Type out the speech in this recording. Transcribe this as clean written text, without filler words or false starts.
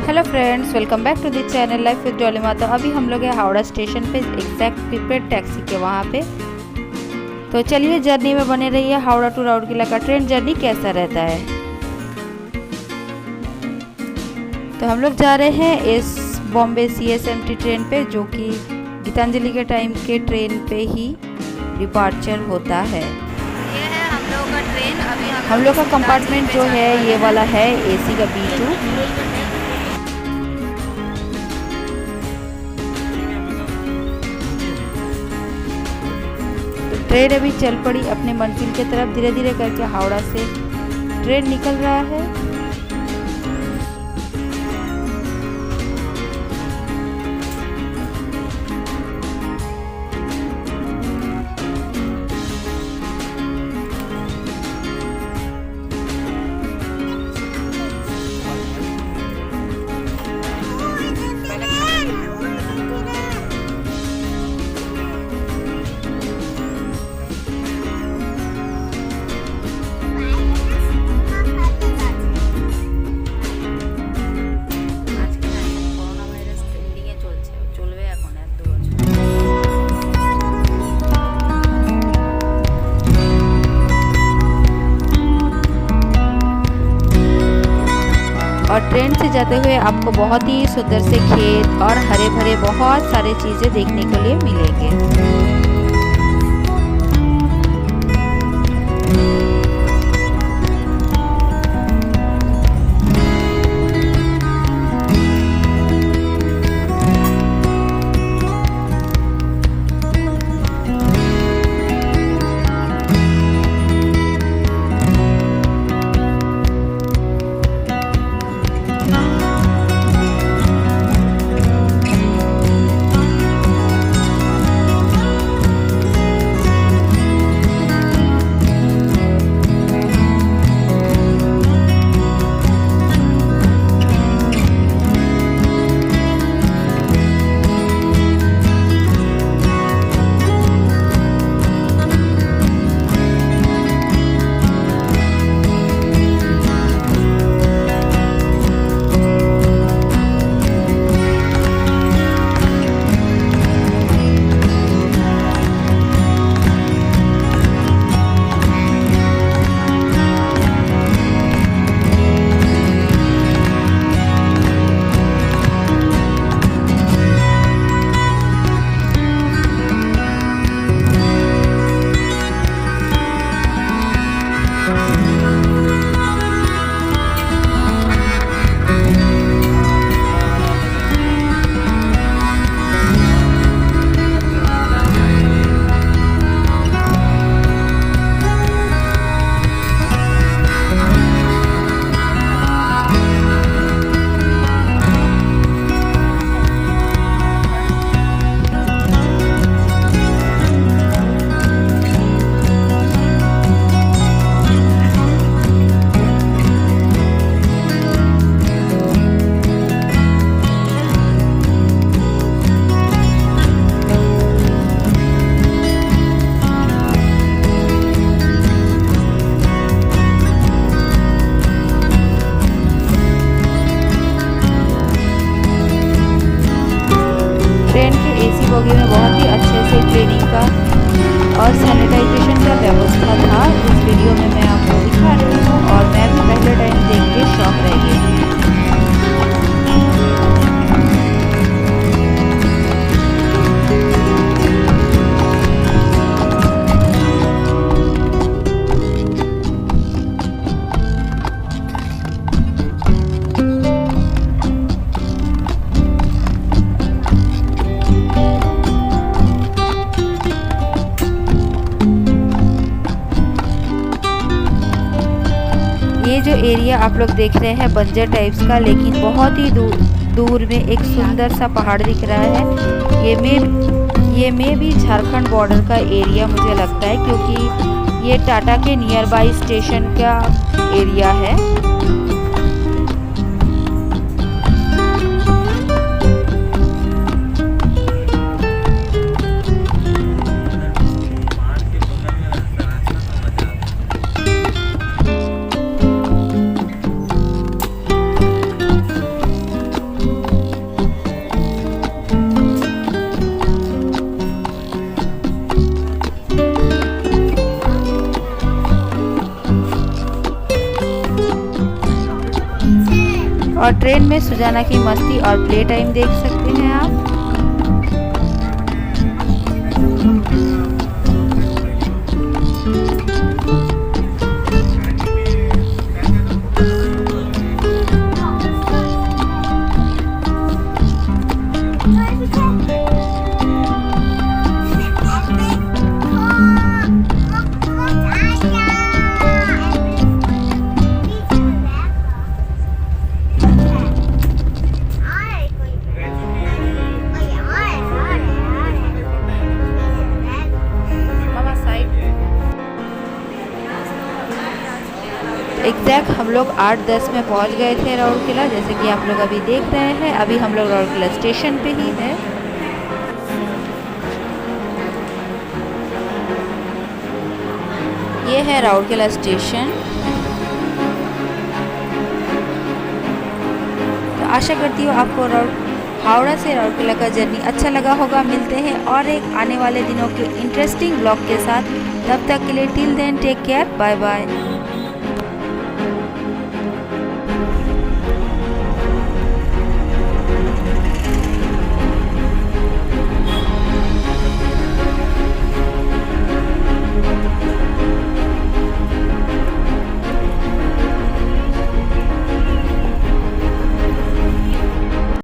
Hello friends, welcome back to the channel life with Dolly माता। अभी हम लोग हैं हावड़ा स्टेशन पे, एग्जैक्ट प्रीपेड टैक्सी के वहाँ पे। तो चलिए जर्नी में बने रहिए। हावड़ा टू राउरकेला का ट्रेन जर्नी कैसा रहता है। तो हम लोग जा रहे हैं इस बॉम्बे CSMT ट्रेन पे, जो कि गीतांजलि के टाइम के ट्रेन पे ही डिपार्चर होता है। ये है हम लोग का ट्रेन। अभी हम लोग का कंपार्टमेंट जो है ये वाला है AC का B2। ट्रेन अभी चल पड़ी अपने मंजिल की तरफ। धीरे धीरे करके हावड़ा से ट्रेन निकल रहा है। और ट्रेन से जाते हुए आपको बहुत ही सुंदर से खेत और हरे भरे बहुत सारे चीज़ें देखने के लिए मिलेंगे। ट्रेन के एसी बोगी में बहुत ही अच्छे से क्लीनिंग का और सैनिटाइजेशन का व्यवस्था था। इस वीडियो में मैं आपको दिखा रही हूँ और मैं भी पहले टाइम देख के शॉक रह गई। ये जो एरिया आप लोग देख रहे हैं बंजर टाइप्स का, लेकिन बहुत ही दूर में एक सुंदर सा पहाड़ दिख रहा है। ये में भी झारखंड बॉर्डर का एरिया मुझे लगता है, क्योंकि ये टाटा के नियर बाई स्टेशन का एरिया है। और ट्रेन में सुजाना की मस्ती और प्ले टाइम देख सकते हैं आप। एग्जैक्ट हम लोग 8:10 में पहुंच गए थे राउरकेला, जैसे कि आप लोग अभी देख रहे हैं। अभी हम लोग राउरकेला स्टेशन पे ही है। ये है राउरकेला स्टेशन। तो आशा करती हूँ आपको हावड़ा से राउरकेला का जर्नी अच्छा लगा होगा। मिलते हैं और एक आने वाले दिनों के इंटरेस्टिंग ब्लॉग के साथ। तब तक के लिए till then take care, bye bye.